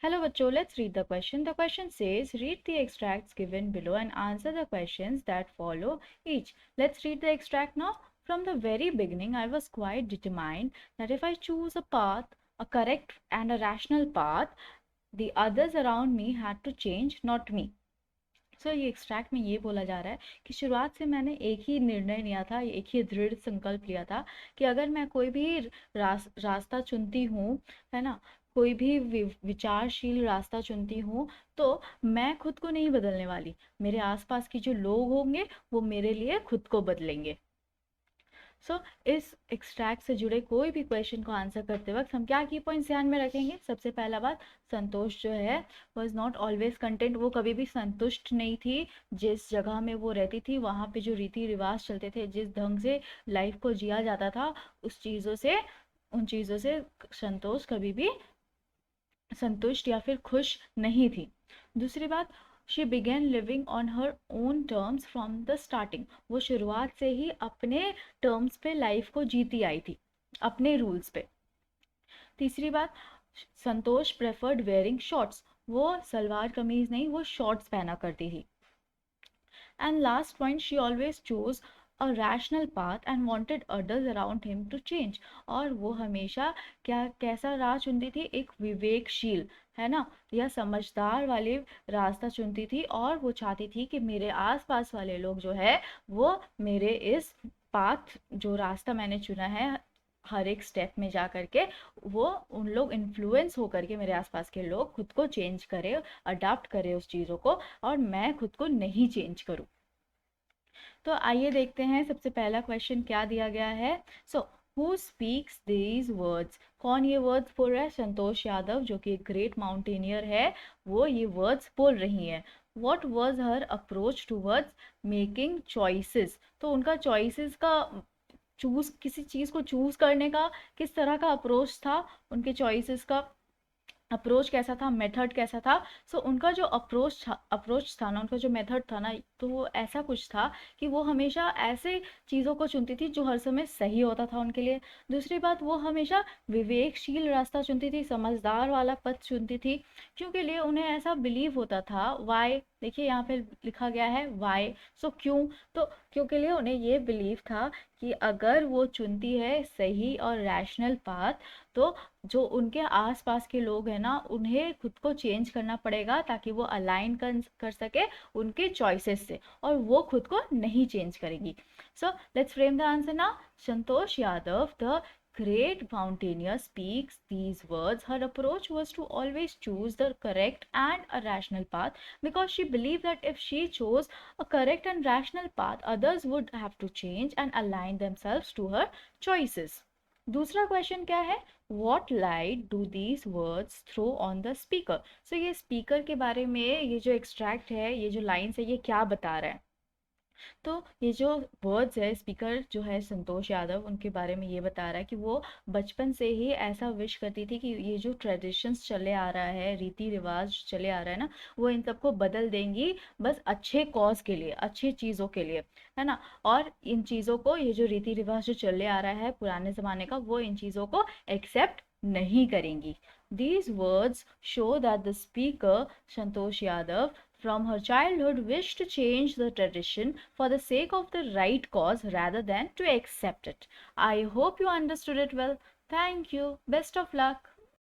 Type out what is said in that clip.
Hello, bachcho. Let's read the question. The question says, read the extracts given below and answer the questions that follow each. Let's read the extract now. From the very beginning, I was quite determined that if I choose a path, a correct and a rational path, the others around me had to change, not me. ये extract में ये बोला जा रहा है कि शुरुआत से मैंने एक ही निर्णय लिया था, एक ही दृढ़ संकल्प लिया था कि अगर मैं कोई भी रास्ता चुनती हूँ, है ना, कोई भी विचारशील रास्ता चुनती हूँ, तो मैं खुद को नहीं बदलने वाली, मेरे आसपास के जो लोग होंगे वो मेरे लिए खुद को बदलेंगे। इस एक्सट्रैक्ट से जुड़े कोई भी क्वेश्चन को आंसर करते वक्त हम क्या की पॉइंट्स ध्यान में रखेंगे? सबसे पहला बात, संतोष जो है वॉज नॉट ऑलवेज कंटेंट, वो कभी भी संतुष्ट नहीं थी। जिस जगह में वो रहती थी वहाँ पे जो रीति रिवाज चलते थे, जिस ढंग से लाइफ को जिया जाता था, उन चीज़ों से संतोष कभी भी संतुष्ट या फिर खुश नहीं थी। दूसरी बात, she begin living on her own terms from the starting, वो शुरुआत से ही अपने टर्म्स पे लाइफ को जीती आई थी, अपने रूल्स पे। तीसरी बात, संतोष प्रेफर्ड वेयरिंग शॉर्ट्स, वो सलवार कमीज नहीं, वो शॉर्ट्स पहना करती थी। And last point, she always choose a rational path and wanted others around him to change, और वो हमेशा कैसा राह चुनती थी? एक विवेकशील, है ना, या समझदार वाले रास्ता चुनती थी, और वो चाहती थी कि मेरे आसपास वाले लोग जो है वो मेरे इस पाथ, जो रास्ता मैंने चुना है, हर एक स्टेप में जा करके वो उन लोग इन्फ्लुएंस होकर के, मेरे आसपास के लोग खुद को चेंज करे, अडाप्ट करे उस चीज़ों को, और मैं खुद को नहीं चेंज करूँ। तो आइए देखते हैं सबसे पहला क्वेश्चन क्या दिया गया है। हु स्पीक्स दीज वर्ड्स, कौन ये वर्ड्स बोल रहा है? संतोष यादव, जो कि एक ग्रेट माउंटेनियर है, वो ये वर्ड्स बोल रही है। What was her approach towards making choices, तो उनका चॉइसेस का किसी चीज़ को चूज करने का किस तरह का अप्रोच था, उनके चॉइसेस का अप्रोच कैसा था, मेथड कैसा था? उनका जो अप्रोच था ना, उनका जो मेथड था ना, तो वो ऐसा कुछ था कि वो हमेशा ऐसे चीज़ों को चुनती थी जो हर समय सही होता था उनके लिए। दूसरी बात, वो हमेशा विवेकशील रास्ता चुनती थी, समझदार वाला पथ चुनती थी, क्योंकि लिए उन्हें ऐसा बिलीव होता था। वाई, देखिए यहाँ पे लिखा गया है वाई, क्यों? तो क्योंकि लिए उन्हें ये बिलीव था कि अगर वो चुनती है सही और रैशनल पाथ, तो जो उनके आसपास के लोग हैं ना, उन्हें खुद को चेंज करना पड़ेगा ताकि वो अलाइन कर सके उनके चॉइसेस से, और वो खुद को नहीं चेंज करेंगी। Let's frame the answer now. Santosh Yadav, the great mountaineer, speaks these words. Her approach was to always choose the correct and a rational path, because she believed that if she chose a correct and rational path, others would have to change and align themselves to her choices. दूसरा question क्या है? What light do these words throw on the speaker. ये speaker के बारे में ये जो extract है, ये जो लाइन्स है, ये क्या बता रहा है? तो ये जो वर्ड्स है, स्पीकर जो है संतोष यादव, उनके बारे में ये बता रहा है कि वो बचपन से ही ऐसा विश करती थी कि ये जो ट्रेडिशंस चले आ रहा है, रीति रिवाज चले आ रहा है ना, वो इन सबको बदल देंगी, बस अच्छे कॉज के लिए, अच्छी चीज़ों के लिए, है ना। और इन चीज़ों को, ये जो रीति रिवाज जो चले आ रहा है पुराने ज़माने का, वो इन चीज़ों को एक्सेप्ट नहीं करेंगी। These words show that the speaker, Santosh Yadav, from her childhood wished to change the tradition for the sake of the right cause rather than to accept it. I hope you understood it well. Thank you. Best of luck.